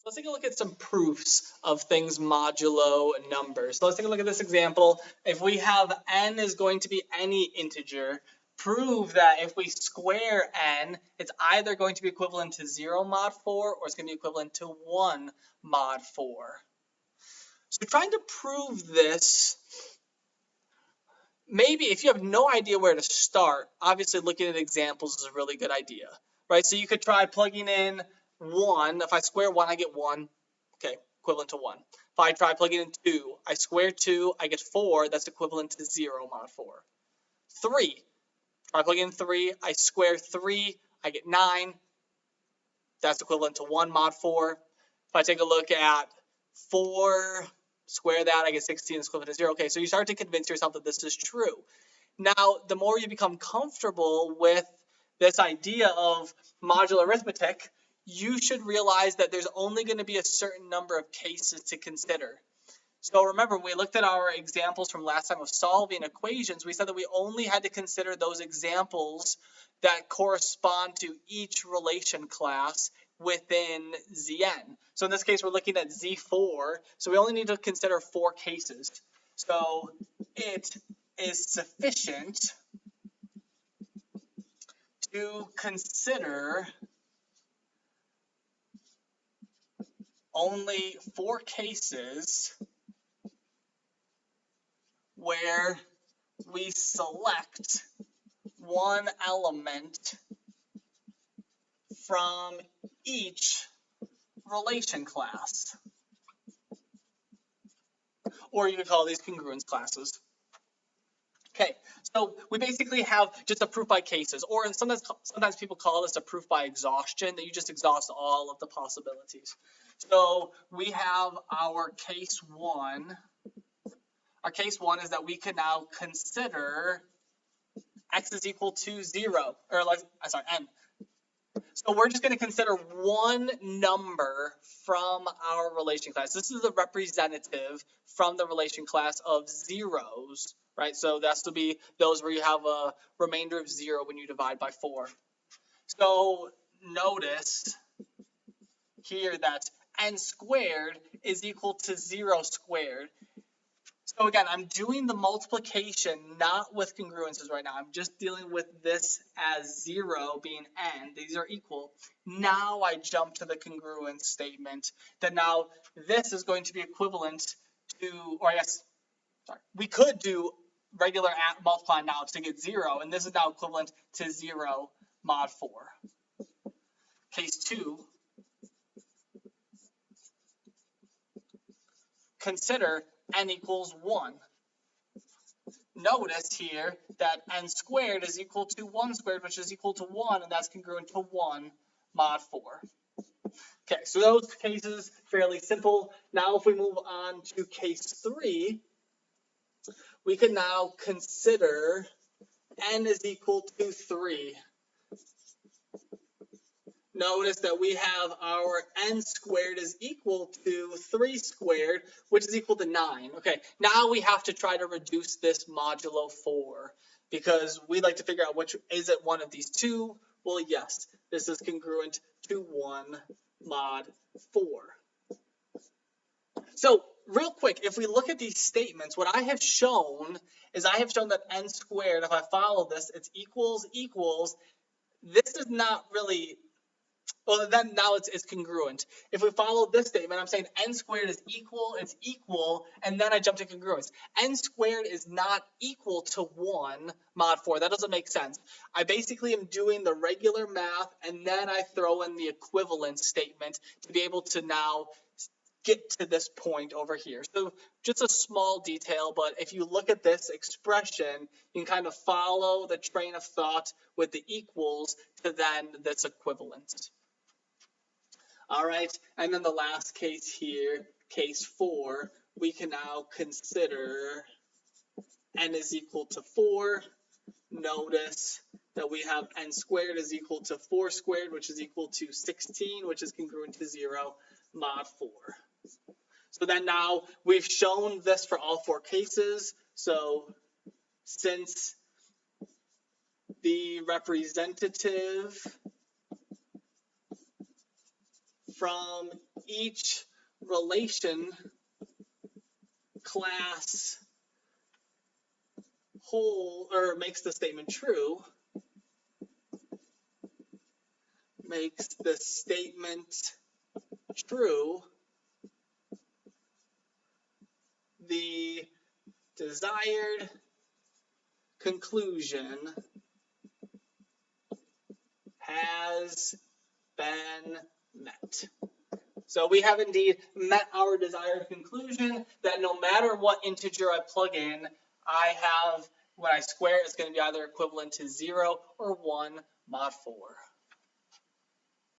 Let's take a look at some proofs of things modulo numbers. So let's take a look at this example. If we have n is going to be any integer, prove that if we square n, it's either going to be equivalent to 0 mod 4 or it's going to be equivalent to 1 mod 4. So trying to prove this, maybe if you have no idea where to start, obviously looking at examples is a really good idea, right? So you could try plugging in 1. If I square 1, I get 1. Okay, equivalent to 1. If I try plugging in 2, I square 2, I get 4. That's equivalent to 0 mod 4. 3. Try plugging in 3, I square 3, I get 9. That's equivalent to 1 mod 4. If I take a look at 4, square that, I get 16, is equivalent to 0. Okay, so you start to convince yourself that this is true. Now, the more you become comfortable with this idea of modular arithmetic, you should realize that there's only going to be a certain number of cases to consider. So remember, when we looked at our examples from last time of solving equations, we said that we only had to consider those examples that correspond to each relation class within Zn. So in this case, we're looking at Z4, so we only need to consider 4 cases. So it is sufficient to consider only 4 cases where we select one element from each relation class. Or you could call these congruence classes. Okay, so we basically have just a proof by cases, or sometimes people call this a proof by exhaustion, that you just exhaust all of the possibilities. So we have our case 1. Our case 1 is that we can now consider x is equal to 0, or like, sorry, n. So we're just going to consider one number from our relation class. This is the representative from the relation class of zeros, right? So that's to be those where you have a remainder of 0 when you divide by 4. So notice here that n squared is equal to 0 squared. So again, I'm doing the multiplication not with congruences right now. I'm just dealing with this as 0 being n. These are equal. Now I jump to the congruence statement. That now this is going to be equivalent to, or I guess, sorry, we could do regular multiply now to get 0, and this is now equivalent to 0 mod 4. Case 2, consider n equals 1. Notice here that n squared is equal to 1 squared, which is equal to 1, and that's congruent to 1 mod 4. Okay, so those cases, fairly simple. Now if we move on to case 3, we can now consider n is equal to 3. Notice that we have our n squared is equal to 3 squared, which is equal to 9. Okay, now we have to try to reduce this modulo 4, because we like to figure out which, is it one of these two? Well, yes, this is congruent to 1 mod 4. So real quick, if we look at these statements, what I have shown is I have shown that n squared, if I follow this, it's equals equals. This is not really, well, then now it's congruent. If we follow this statement, I'm saying n squared is equal, it's equal, and then I jump to congruence. N squared is not equal to 1 mod 4. That doesn't make sense. I basically am doing the regular math, and then I throw in the equivalence statement to be able to now get to this point over here. So just a small detail, but if you look at this expression, you can kind of follow the train of thought with the equals to then this equivalence. All right, and then the last case here, case 4, we can now consider n is equal to 4. Notice that we have n squared is equal to 4 squared, which is equal to 16, which is congruent to 0 mod 4. So then now we've shown this for all 4 cases. So since the representative from each relation class whole, or makes the statement true, makes the statement true, the desired conclusion has been met. So we have indeed met our desired conclusion that no matter what integer I plug in, I have, when I square, it's going to be either equivalent to 0 or 1 mod 4.